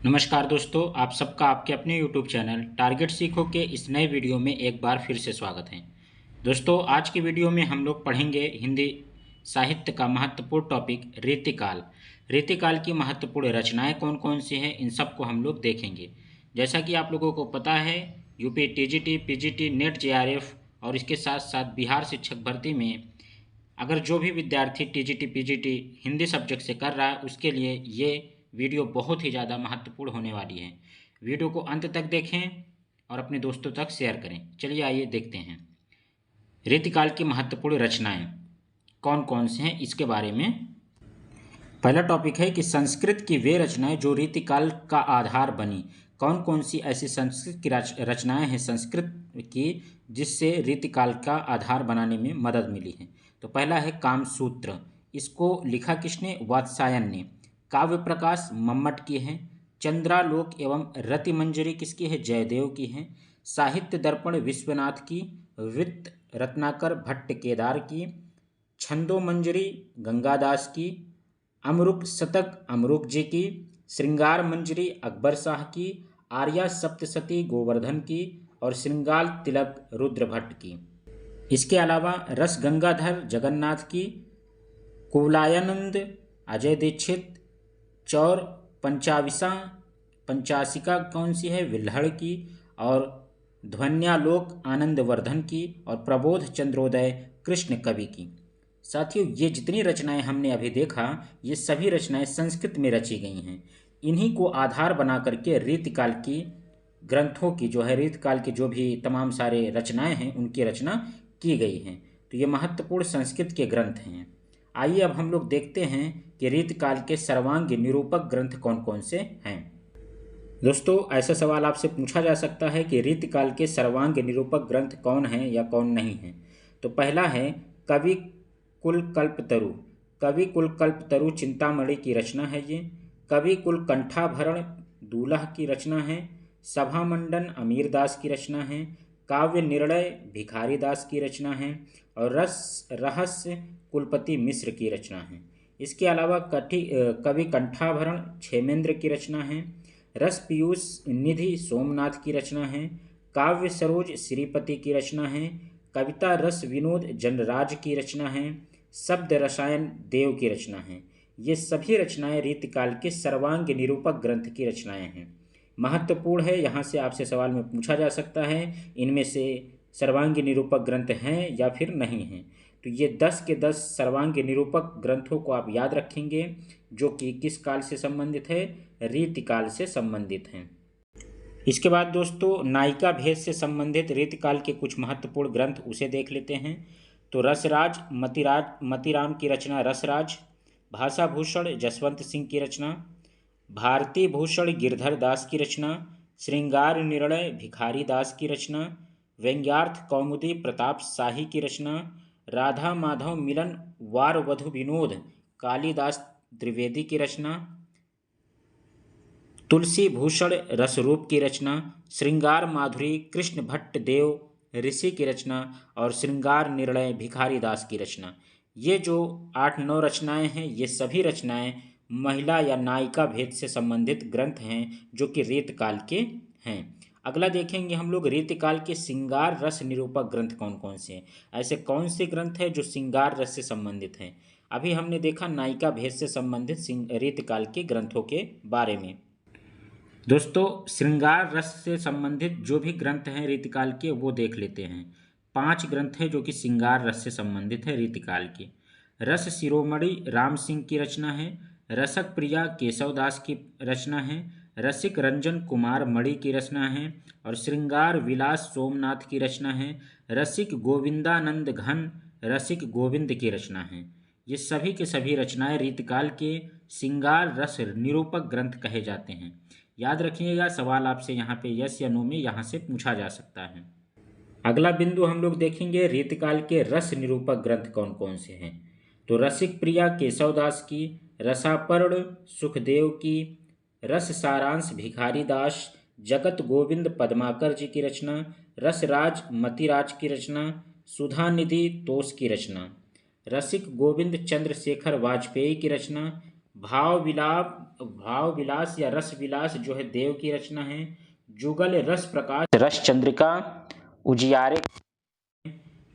नमस्कार दोस्तों, आप सबका आपके अपने YouTube चैनल टारगेट सीखो के इस नए वीडियो में एक बार फिर से स्वागत है। दोस्तों, आज की वीडियो में हम लोग पढ़ेंगे हिंदी साहित्य का महत्वपूर्ण टॉपिक रीतिकाल। रीतिकाल की महत्वपूर्ण रचनाएं कौन कौन सी हैं, इन सब को हम लोग देखेंगे। जैसा कि आप लोगों को पता है, UP TGT, PGT, net, JRF और इसके साथ साथ बिहार शिक्षक भर्ती में अगर जो भी विद्यार्थी टीजीटी पीजीटी हिंदी सब्जेक्ट से कर रहा है, उसके लिए ये वीडियो बहुत ही ज़्यादा महत्वपूर्ण होने वाली है। वीडियो को अंत तक देखें और अपने दोस्तों तक शेयर करें। चलिए आइए देखते हैं रीतिकाल की महत्वपूर्ण रचनाएं कौन कौन से हैं, इसके बारे में। पहला टॉपिक है कि संस्कृत की वे रचनाएं जो रीतिकाल का आधार बनी। कौन कौन सी ऐसी संस्कृत की रचनाएं हैं संस्कृत की जिससे रीतिकाल का आधार बनाने में मदद मिली है। तो पहला है कामसूत्र। इसको लिखा किसने? वात्स्यायन ने। काव्य प्रकाश मम्मट की है। चंद्रालोक एवं रतिमंजरी किसकी है? जयदेव की है। साहित्य दर्पण विश्वनाथ की। वित्त रत्नाकर भट्ट केदार की। छंदोमंजरी गंगादास की। अमरुक शतक अमरुक जी की। श्रृंगार मंजरी अकबर शाह की। आर्या सप्तशती गोवर्धन की। और श्रृंगार तिलक रुद्र भट्ट की। इसके अलावा रस गंगाधर जगन्नाथ की। कुवलायानंद अजय दीक्षित। चौर पंचाविसा पंचाशिका कौन सी है? विल्हड़ की। और ध्वन्यालोक आनंदवर्धन की। और प्रबोध चंद्रोदय कृष्ण कवि की। साथियों, ये जितनी रचनाएं हमने अभी देखा, ये सभी रचनाएं संस्कृत में रची गई हैं। इन्हीं को आधार बना करके रीतिकाल की ग्रंथों की जो है, रीतिकाल के जो भी तमाम सारे रचनाएं हैं उनकी रचना की गई हैं। तो ये महत्वपूर्ण संस्कृत के ग्रंथ हैं। आइए अब हम लोग देखते हैं कि रीतिकाल के सर्वांग निरूपक ग्रंथ कौन कौन से हैं। दोस्तों, ऐसा सवाल आपसे पूछा जा सकता है कि रीतिकाल के सर्वांग निरूपक ग्रंथ कौन हैं या कौन नहीं हैं। तो पहला है कवि कुल कल्पतरु। कवि कुल कल्पतरु चिंतामणि की रचना है ये। कवि कुल कंठाभरण दूल्हा की रचना है। सभा मंडन अमीरदास की रचना है। काव्य निर्णय भिखारी दास की रचना है। और रस रहस्य कुलपति मिश्र की रचना है। इसके अलावा कवि कंठाभरण क्षेमेंद्र की रचना है। रस पीयूष निधि सोमनाथ की रचना है। काव्य सरोज श्रीपति की रचना है। कविता रस विनोद जनराज की रचना है। शब्द रसायन देव की रचना है। ये सभी रचनाएं रीतिकाल के सर्वांग निरूपक ग्रंथ की रचनाएं हैं। महत्वपूर्ण है, यहाँ से आपसे सवाल में पूछा जा सकता है इनमें से सर्वांग निरूपक ग्रंथ हैं या फिर नहीं हैं। तो ये 10 के 10 सर्वांग निरूपक ग्रंथों को आप याद रखेंगे, जो कि किस काल से संबंधित है? रीतिकाल से संबंधित हैं। इसके बाद दोस्तों, नायिका भेद से संबंधित रीतिकाल के कुछ महत्वपूर्ण ग्रंथ उसे देख लेते हैं। तो रसराज मतीराम की रचना रसराज। भाषाभूषण जसवंत सिंह की रचना। भारती भूषण गिरधर दास की रचना। श्रृंगार निर्णय भिखारी दास की रचना। व्यंग्यार्थ कौमुदी प्रताप शाही की रचना। राधा माधव मिलन वार वधु विनोद कालिदास द्विवेदी की रचना। तुलसी भूषण रसरूप की रचना। श्रृंगार माधुरी कृष्ण भट्ट देव ऋषि की रचना। और श्रृंगार निर्णय भिखारी दास की रचना। ये जो 8-9 रचनाएं हैं, ये सभी रचनाएं महिला या नायिका भेद से संबंधित ग्रंथ हैं, जो कि रीतकाल के हैं। अगला देखेंगे हम लोग रीतिकाल के श्रृंगार रस निरूपक ग्रंथ कौन कौन से हैं। ऐसे कौन से ग्रंथ हैं जो श्रृंगार रस से संबंधित हैं? अभी हमने देखा नायिका भेद से संबंधित रीतिकाल के ग्रंथों के बारे में। दोस्तों, श्रृंगार रस से संबंधित जो भी ग्रंथ हैं रीतिकाल के, वो देख लेते हैं। 5 ग्रंथ हैं जो कि श्रृंगार रस से संबंधित है रीतिकाल के। रस शिरोमणि राम सिंह की रचना है। रसक प्रिया केशव दास की रचना है। रसिक रंजन कुमार मणि की रचना है। और श्रृंगार विलास सोमनाथ की रचना है। रसिक गोविंदानंद घन रसिक गोविंद की रचना है। ये सभी के सभी रचनाएं रीतिकाल के श्रृंगार रस निरूपक ग्रंथ कहे जाते हैं। याद रखिएगा, सवाल आपसे यहाँ पे यस या नो में यहाँ से पूछा जा सकता है। अगला बिंदु हम लोग देखेंगे रीतिकाल के रस निरूपक ग्रंथ कौन कौन से हैं। तो रसिक प्रिया केशवदास की। रसापर्ण सुखदेव की। रस सारांश भिखारी दास। जगत गोविंद पद्माकर जी की रचना। रसराज मतिराज की रचना। सुधा निधि तोष की रचना। रसिक गोविंद चंद्रशेखर वाजपेयी की रचना। भाव विलास या रस विलास जो है देव की रचना है। जुगल रस प्रकाश रस चंद्रिका उजियारे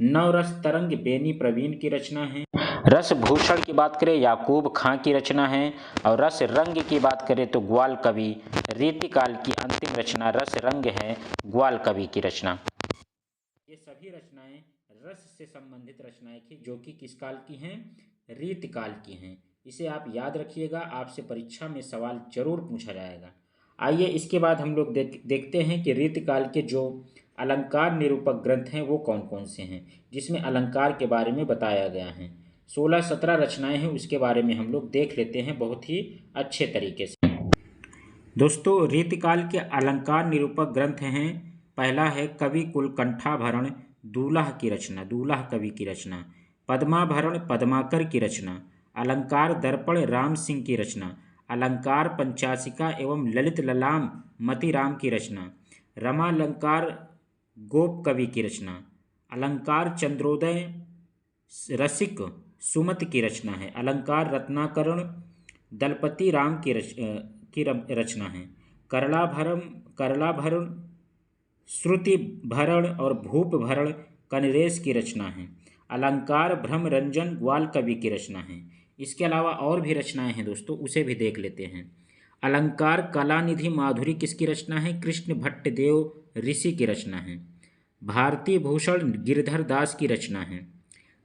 नवरस तरंग बेनी प्रवीण की रचना है। रस भूषण की बात करें याकूब खां की रचना है। और रस रंग की बात करें तो ग्वाल कवि रीतिकाल की अंतिम रचना रस रंग है, ग्वाल कवि की रचना। ये सभी रचनाएं रस से संबंधित रचनाएं थी जो कि किस काल की हैं, रीतिकाल की हैं। इसे आप याद रखिएगा, आपसे परीक्षा में सवाल जरूर पूछा जाएगा। आइए इसके बाद हम लोग देखते हैं कि रीतिकाल के जो अलंकार निरूपक ग्रंथ हैं वो कौन कौन से हैं, जिसमें अलंकार के बारे में बताया गया है। 16-17 रचनाएं हैं, उसके बारे में हम लोग देख लेते हैं बहुत ही अच्छे तरीके से। दोस्तों, रीतिकाल के अलंकार निरूपक ग्रंथ हैं। पहला है कवि कुलकंठाभरण दूल्हा की रचना, दूल्हा कवि की रचना। पद्माभरण पद्माकर की रचना। अलंकार दर्पण राम सिंह की रचना। अलंकार पंचासिका एवं ललित ललाम मतिराम की रचना। रमालंकार गोप कवि की रचना। अलंकार चंद्रोदय रसिक सुमत की रचना है। अलंकार रत्नाकरण दलपति राम की रचना है। करलाभरण श्रुति भरण और भूप भरण कनरेश की रचना है। अलंकार भ्रमरंजन ग्वाल कवि की रचना है। इसके अलावा और भी रचनाएं हैं दोस्तों, उसे भी देख लेते हैं। अलंकार कलानिधि माधुरी किसकी रचना है, कृष्ण भट्ट देव ऋषि की रचना है। भारती भूषण गिरधर दास की रचना है।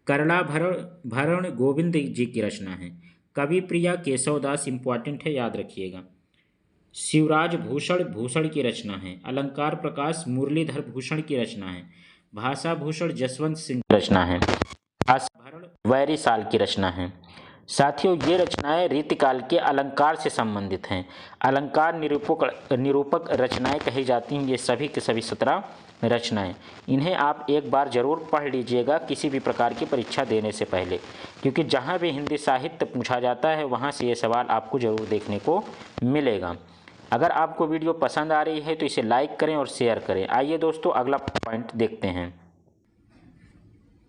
करला भरण गोविंद जी की रचना है। कवि प्रिया केशवदास इंपॉर्टेंट है, याद रखिएगा। शिवराज भूषण की रचना है। अलंकार प्रकाश मुरलीधर भूषण की रचना है। भाषा भूषण जसवंत सिंह की रचना है। भरण वैरी साल की रचना है। साथियों, ये रचनाएं रीतिकाल के अलंकार से संबंधित हैं। अलंकार निरूपक रचनाएं कही जाती हैं ये सभी के सभी 17 रचनाएं। इन्हें आप एक बार जरूर पढ़ लीजिएगा किसी भी प्रकार की परीक्षा देने से पहले, क्योंकि जहां भी हिंदी साहित्य पूछा जाता है वहां से ये सवाल आपको जरूर देखने को मिलेगा। अगर आपको वीडियो पसंद आ रही है तो इसे लाइक करें और शेयर करें। आइए दोस्तों, अगला पॉइंट देखते हैं।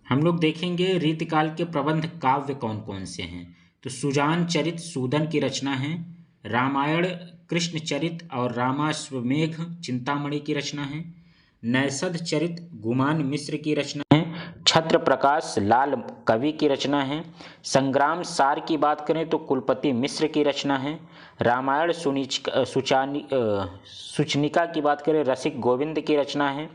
हम लोग देखेंगे रीतिकाल के प्रबंध काव्य कौन कौन से हैं। तो सुजान चरित सूदन की रचना है। रामायण कृष्ण चरित और रामाश्वमेघ चिंतामणि की रचना है। नैषध चरित गुमान मिश्र की रचना है। छत्र प्रकाश लाल कवि की रचना है। संग्राम सार की बात करें तो कुलपति मिश्र की रचना है। रामायण सुचनिका की बात करें रसिक गोविंद की रचना है।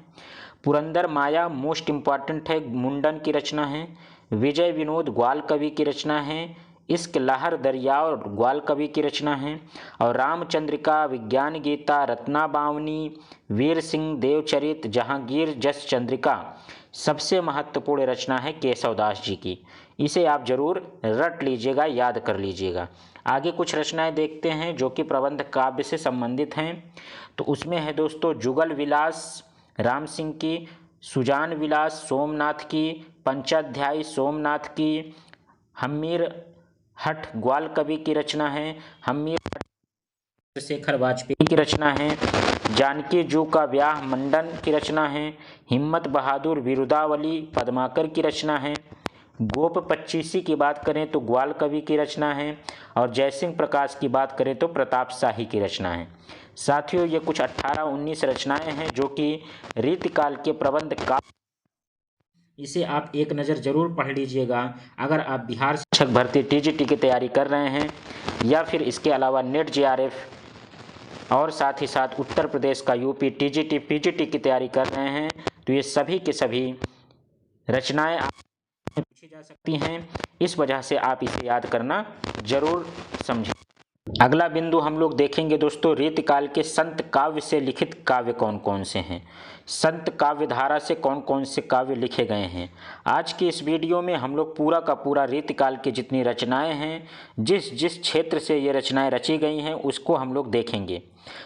पुरंदर माया मोस्ट इम्पॉर्टेंट है, मुंडन की रचना है। विजय विनोद ग्वाल कवि की रचना है। इश्क लहर दरियाव ग्वाल कवि की रचना है। और रामचंद्रिका विज्ञान गीता रत्ना बावनी वीर सिंह देवचरित जहांगीर जस चंद्रिका सबसे महत्वपूर्ण रचना है केशवदास जी की। इसे आप जरूर रट लीजिएगा, याद कर लीजिएगा। आगे कुछ रचनाएं देखते हैं जो कि प्रबंध काव्य से संबंधित हैं। तो उसमें है दोस्तों जुगल विलास राम सिंह की, सुजान विलास सोमनाथ की, पंचाध्यायी सोमनाथ की, हम्मीर हठ ग्वाल कवि की रचना है। हम्मीर चंद्रशेखर वाजपेयी की रचना है। जानकी जू का ब्याह मंडन की रचना है। हिम्मत बहादुर विरुदावली पद्माकर की रचना है। गोप पच्चीसी की बात करें तो ग्वाल कवि की रचना है। और जयसिंह प्रकाश की बात करें तो प्रताप शाही की रचना है। साथियों, ये कुछ 18-19 रचनाएं हैं जो कि रीतिकाल के प्रबंध का, इसे आप एक नज़र जरूर पढ़ लीजिएगा। अगर आप बिहार शिक्षक भर्ती टीजीटी की तैयारी कर रहे हैं या फिर इसके अलावा नेट जीआरएफ और साथ ही साथ उत्तर प्रदेश का यूपी टीजीटी पीजीटी की तैयारी कर रहे हैं तो ये सभी के सभी रचनाएं पूछी जा सकती हैं। इस वजह से आप इसे याद करना जरूर समझें। अगला बिंदु हम लोग देखेंगे दोस्तों, रीतिकाल के संत काव्य से लिखित काव्य कौन कौन से हैं, संत काव्य धारा से कौन कौन से काव्य लिखे गए हैं। आज की इस वीडियो में हम लोग पूरा का पूरा रीतिकाल की जितनी रचनाएं हैं, जिस जिस क्षेत्र से ये रचनाएं रची गई हैं उसको हम लोग देखेंगे।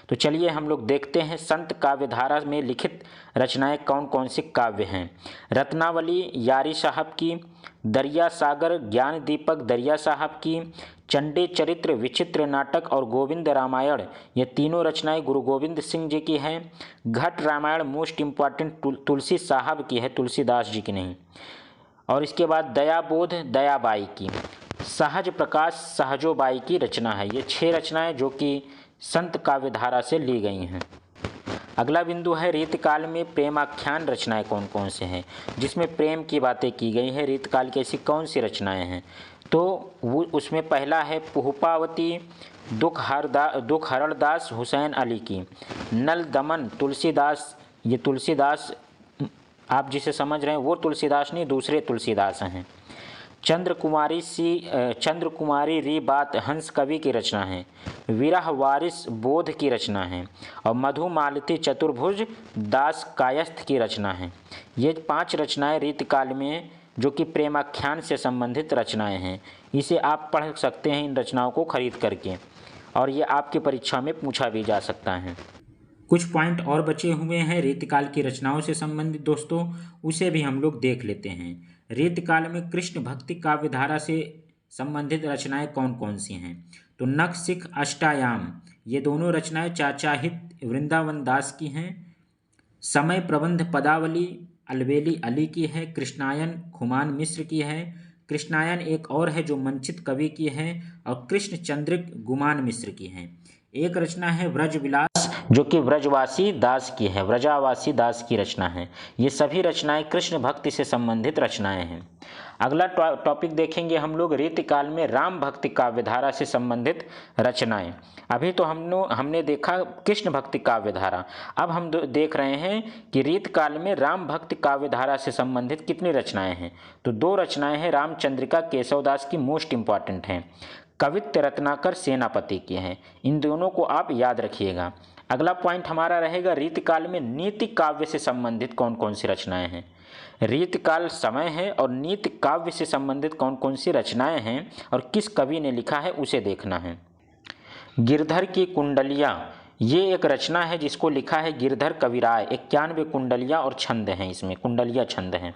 तो चलिए हम लोग देखते हैं संत काव्य धारा में लिखित रचनाएं कौन कौन से काव्य हैं। रत्नावली यारी साहब की, दरिया सागर ज्ञान दीपक दरिया साहब की, चंडी चरित्र विचित्र नाटक और गोविंद रामायण, ये तीनों रचनाएं गुरु गोविंद सिंह जी की हैं। घट रामायण मोस्ट इम्पॉर्टेंट तुलसी साहब की है, तुलसीदास जी की नहीं। और इसके बाद दयाबोध दयाबाई की। सहज प्रकाश सहजोबाई की रचना है। ये 6 रचनाएं जो कि संत काव्यधारा से ली गई हैं। अगला बिंदु है रीतकाल में प्रेमाख्यान रचनाएं कौन कौन से हैं, जिसमें प्रेम की बातें की गई हैं। रीतकाल की ऐसी कौन सी रचनाएं हैं, तो वो उसमें पहला है पुष्पावती दुख हरदास हुसैन अली की। नल दमन तुलसीदास, ये तुलसीदास आप जिसे समझ रहे हैं वो तुलसीदास नहीं, दूसरे तुलसीदास हैं। चंद्रकुमारी री बात हंस कवि की रचना है। विरह वारिस बोध की रचना है और मधुमालती चतुर्भुज दास कायस्थ की रचना है। ये 5 रचनाएं रीतकाल में जो कि प्रेमाख्यान से संबंधित रचनाएं हैं। इसे आप पढ़ सकते हैं इन रचनाओं को खरीद करके, और ये आपकी परीक्षा में पूछा भी जा सकता है। कुछ पॉइंट और बचे हुए हैं रीतकाल की रचनाओं से संबंधित दोस्तों, उसे भी हम लोग देख लेते हैं। रीतकाल में कृष्ण भक्ति काव्यधारा से संबंधित रचनाएं कौन कौन सी हैं, तो नख सिख अष्टायाम, ये दोनों रचनाएं चाचा हित वृंदावन दास की हैं। समय प्रबंध पदावली अलवेली अली की है। कृष्णायन खुमान मिश्र की है। कृष्णायन एक और है जो मंचित कवि की है, और कृष्ण चंद्रिक गुमान मिश्र की है। एक रचना है व्रजविलास जो कि व्रजवासी दास की है, व्रजावासी दास की रचना है। ये सभी रचनाएं कृष्ण भक्ति से संबंधित रचनाएं हैं। अगला टॉपिक देखेंगे हम लोग रीतकाल में राम भक्ति काव्यधारा से संबंधित रचनाएं। अभी तो हमने देखा कृष्ण भक्ति काव्यधारा, अब हम देख रहे हैं कि रीतकाल में राम भक्ति काव्यधारा से संबंधित कितनी रचनाएं हैं। तो 2 रचनाएं हैं, रामचंद्रिका केशवदास की मोस्ट इंपॉर्टेंट हैं, कवित्व रत्नाकर सेनापति की हैं। इन दोनों को आप याद रखिएगा। अगला पॉइंट हमारा रहेगा रीतकाल में नीति काव्य से संबंधित कौन कौन सी रचनाएं हैं। रीतकाल समय है और नीति काव्य से संबंधित कौन कौन सी रचनाएं हैं और किस कवि ने लिखा है उसे देखना है। गिरधर की कुंडलियाँ, ये एक रचना है जिसको लिखा है गिरधर कविराय। 91 कुंडलियाँ और छंद हैं, इसमें कुंडलिया छंद हैं।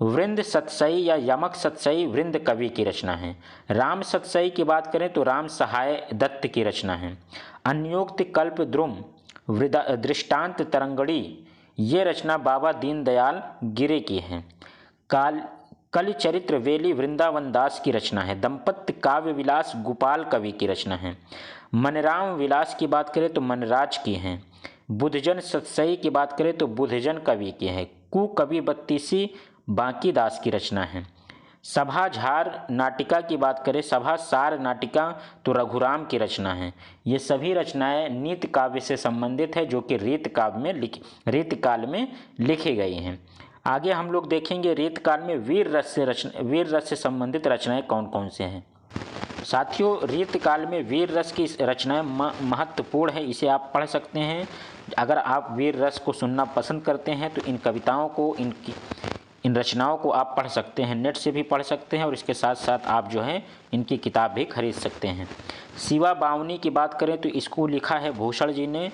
वृंद सतसई या यमक सतसई वृंद कवि की रचना है। राम सतसई की बात करें तो राम सहाय दत्त की रचना है। अन्योक्त कल्प द्रुम दृष्टांत तरंगड़ी, ये रचना बाबा दीनदयाल गिरे की है। कलिचरित्र वेली वृंदावन दास की रचना है। दंपत्य काव्य विलास गोपाल कवि की रचना है। मनराम विलास की बात करें तो मनराज की है। बुधजन सतसई की बात करें तो बुधजन कवि की है। कवि बत्तीसी बांकी दास की रचना है। सभा झार नाटिका की बात करें, सभा सार नाटिका तो रघुराम की रचना है। ये सभी रचनाएं नीति काव्य से संबंधित है जो कि रीतकाल में लिखी गई हैं। आगे हम लोग देखेंगे रीतकाल में वीर रस से संबंधित रचनाएं कौन कौन से हैं। साथियों, रीतकाल में वीर रस की रचनाएं महत्वपूर्ण है, इसे आप पढ़ सकते हैं। अगर आप वीर रस को सुनना पसंद करते हैं तो इन कविताओं को इन रचनाओं को आप पढ़ सकते हैं, नेट से भी पढ़ सकते हैं, और इसके साथ साथ आप जो है इनकी किताब भी खरीद सकते हैं। शिवा बावनी की बात करें तो इसको लिखा है भूषण जी ने।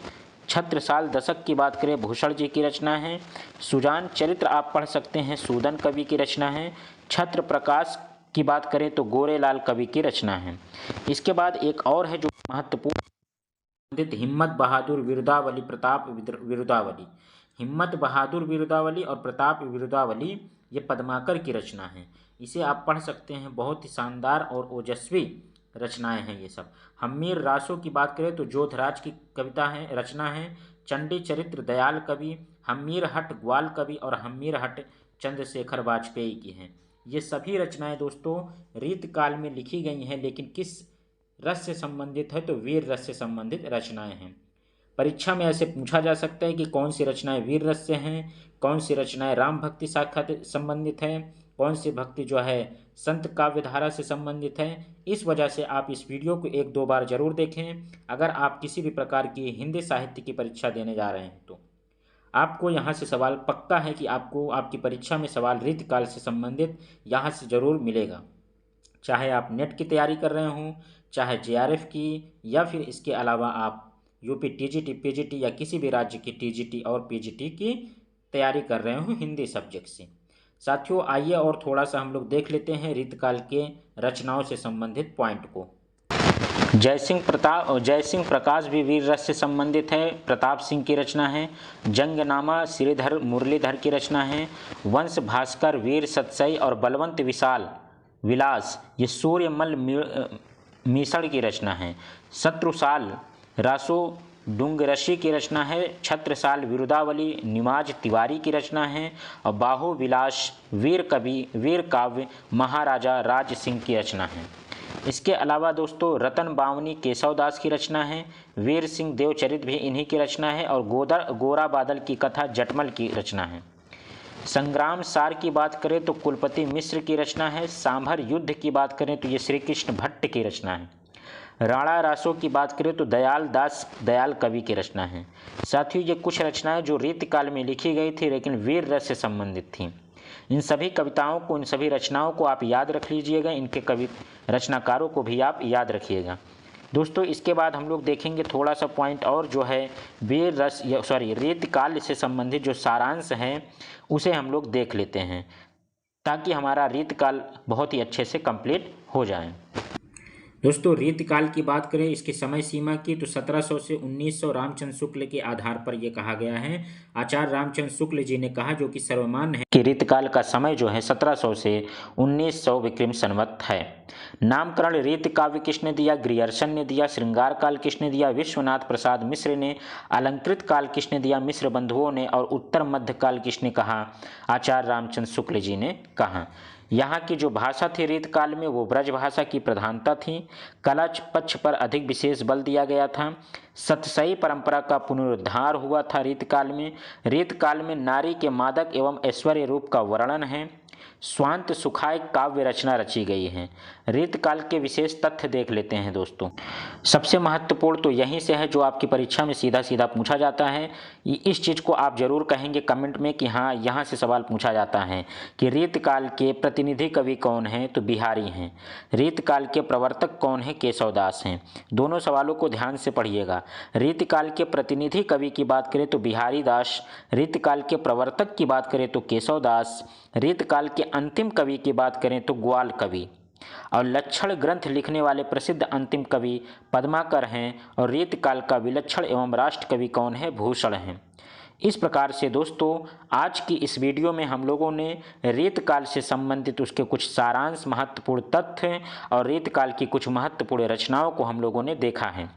छत्रसाल दशक की बात करें भूषण जी की रचना है। सुजान चरित्र आप पढ़ सकते हैं, सूदन कवि की रचना है। छत्र प्रकाश की बात करें तो गोरेलाल कवि की रचना है। इसके बाद एक और है जो महत्वपूर्ण, हिम्मत बहादुर विरुदावली प्रताप विरुदावली। हिम्मत बहादुर विरुदावली और प्रताप विरुदावली ये पद्माकर की रचना है। इसे आप पढ़ सकते हैं, बहुत ही शानदार और ओजस्वी रचनाएं हैं ये सब। हम्मीर रासो की बात करें तो जोधराज की कविता है, रचना है। चंडी चरित्र दयाल कवि, हम्मीर हट ग्वाल कवि और हम्मीर हट चंद्रशेखर वाजपेयी की हैं। ये सभी रचनाएं दोस्तों रीतकाल में लिखी गई हैं, लेकिन किस रस से संबंधित है तो वीर रस से संबंधित रचनाएं हैं। परीक्षा में ऐसे पूछा जा सकता है कि कौन सी रचनाएं वीर रस से हैं, कौन सी रचनाएं राम भक्ति शाखा से संबंधित है, कौन सी भक्ति जो है संत काव्यधारा से संबंधित है। इस वजह से आप इस वीडियो को 1-2 बार जरूर देखें। अगर आप किसी भी प्रकार की हिंदी साहित्य की परीक्षा देने जा रहे हैं तो आपको यहाँ से सवाल पक्का है कि आपको आपकी परीक्षा में सवाल रीतकाल से संबंधित यहाँ से ज़रूर मिलेगा। चाहे आप नेट की तैयारी कर रहे हों, चाहे JRF की, या फिर इसके अलावा आप यूपी TGT PGT या किसी भी राज्य की TGT और PGT की तैयारी कर रहे हो हिंदी सब्जेक्ट से। साथियों, आइए और थोड़ा सा हम लोग देख लेते हैं रीतकाल के रचनाओं से संबंधित पॉइंट को। जयसिंह प्रकाश भी वीर रस से संबंधित है, प्रताप सिंह की रचना है। जंगनामा श्रीधर मुरलीधर की रचना है। वंश भास्कर वीर सतसई और बलवंत विशाल विलास ये सूर्यमल मिसड़ की रचना है। शत्रुसाल रासो डुंगरशी की रचना है। छत्रसाल विरुदावली निमाज तिवारी की रचना है। और बाहु विलास वीर काव्य महाराजा राज सिंह की रचना है। इसके अलावा दोस्तों रतन बावनी केशवदास की रचना है। वीर सिंह देवचरित भी इन्हीं की रचना है। और गोरा बादल की कथा जटमल की रचना है। संग्राम सार की बात करें तो कुलपति मिश्र की रचना है। सांभर युद्ध की बात करें तो ये श्री कृष्ण भट्ट की रचना है। राणा रासो की बात करें तो दयाल कवि की रचना है। साथियों ये कुछ रचनाएं जो रीतिकाल में लिखी गई थी लेकिन वीर रस से संबंधित थीं। इन सभी कविताओं को, इन सभी रचनाओं को आप याद रख लीजिएगा। इनके कवि रचनाकारों को भी आप याद रखिएगा। दोस्तों इसके बाद हम लोग देखेंगे थोड़ा सा पॉइंट और जो है रीतिकाल से संबंधित जो सारांश है उसे हम लोग देख लेते हैं ताकि हमारा रीतिकाल बहुत ही अच्छे से कंप्लीट हो जाए। दोस्तों रीतिकाल की बात करें इसकी समय सीमा की तो 1700 से 1900 रामचंद्र शुक्ल के आधार पर यह कहा गया है। आचार्य रामचंद्र शुक्ल जी ने कहा, जो कि सर्वमान्य है, कि रीतिकाल का समय जो है 1700 से 1900 विक्रम संवत है। नामकरण रीतिकाव्य किसने दिया? ग्रियर्सन ने दिया। श्रृंगार काल किसने दिया? विश्वनाथ प्रसाद मिश्र ने। अलंकृत काल किसने दिया? मिश्र बंधुओं ने। और उत्तर मध्य काल किसने कहा? आचार्य रामचंद्र शुक्ल जी ने कहा। यहाँ की जो भाषा थी रीतकाल में वो ब्रज भाषा की प्रधानता थी। कला पक्ष पर अधिक विशेष बल दिया गया था। सतसई परंपरा का पुनरुद्धार हुआ था रीतकाल में। रीतकाल में नारी के मादक एवं ऐश्वर्य रूप का वर्णन है। स्वांत सुखाय काव्य रचना रची गई है। रीतकाल के विशेष तथ्य देख लेते हैं दोस्तों। सबसे महत्वपूर्ण तो यहीं से है जो आपकी परीक्षा में सीधा सीधा पूछा जाता है। इस चीज़ को आप जरूर कहेंगे कमेंट में कि हाँ यहाँ से सवाल पूछा जाता है कि रीतकाल के प्रतिनिधि कवि कौन हैं? तो बिहारी हैं। रीतकाल के प्रवर्तक कौन है? केशवदास हैं। दोनों सवालों को ध्यान से पढ़िएगा। रीतकाल के प्रतिनिधि कवि की बात करें तो बिहारी दास। रीतकाल के प्रवर्तक की बात करें तो केशवदास। रीतकाल के अंतिम कवि की बात करें तो ग्वाल कवि। और लक्षण ग्रंथ लिखने वाले प्रसिद्ध अंतिम कवि पद्माकर हैं। और रीतकाल का विलक्षण एवं राष्ट्र कवि कौन है? भूषण हैं। इस प्रकार से दोस्तों आज की इस वीडियो में हम लोगों ने रीतकाल से संबंधित उसके कुछ सारांश, महत्वपूर्ण तथ्य और रीतकाल की कुछ महत्वपूर्ण रचनाओं को हम लोगों ने देखा है।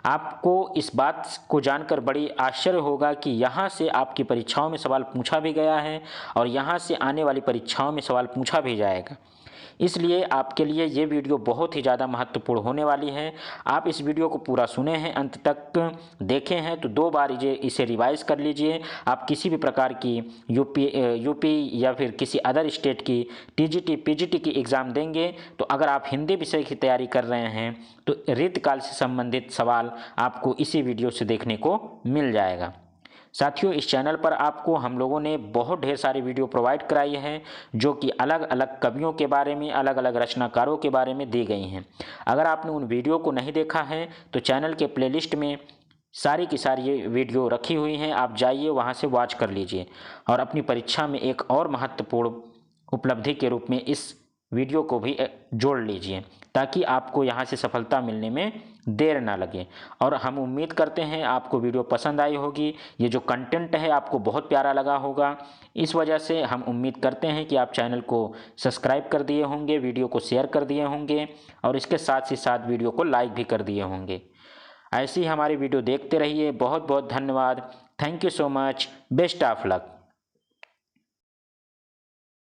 आपको इस बात को जानकर बड़ी आश्चर्य होगा कि यहाँ से आपकी परीक्षाओं में सवाल पूछा भी गया है और यहाँ से आने वाली परीक्षाओं में सवाल पूछा भी जाएगा। इसलिए आपके लिए ये वीडियो बहुत ही ज़्यादा महत्वपूर्ण होने वाली है। आप इस वीडियो को पूरा सुने हैं, अंत तक देखे हैं तो 2 बार इसे रिवाइज़ कर लीजिए। आप किसी भी प्रकार की यूपी या फिर किसी अदर स्टेट की टीजीटी पीजीटी की एग्ज़ाम देंगे तो अगर आप हिंदी विषय की तैयारी कर रहे हैं तो रीतकाल से संबंधित सवाल आपको इसी वीडियो से देखने को मिल जाएगा। साथियों इस चैनल पर आपको हम लोगों ने बहुत ढेर सारी वीडियो प्रोवाइड कराई है जो कि अलग अलग कवियों के बारे में, अलग अलग रचनाकारों के बारे में दी गई हैं। अगर आपने उन वीडियो को नहीं देखा है तो चैनल के प्लेलिस्ट में सारी की सारी ये वीडियो रखी हुई हैं, आप जाइए वहाँ से वॉच कर लीजिए और अपनी परीक्षा में एक और महत्वपूर्ण उपलब्धि के रूप में इस वीडियो को भी जोड़ लीजिए ताकि आपको यहाँ से सफलता मिलने में देर ना लगे। और हम उम्मीद करते हैं आपको वीडियो पसंद आई होगी। ये जो कंटेंट है आपको बहुत प्यारा लगा होगा। इस वजह से हम उम्मीद करते हैं कि आप चैनल को सब्सक्राइब कर दिए होंगे, वीडियो को शेयर कर दिए होंगे और इसके साथ ही साथ वीडियो को लाइक भी कर दिए होंगे। ऐसे ही हमारी वीडियो देखते रहिए। बहुत बहुत धन्यवाद। Thank you so much. Best of luck.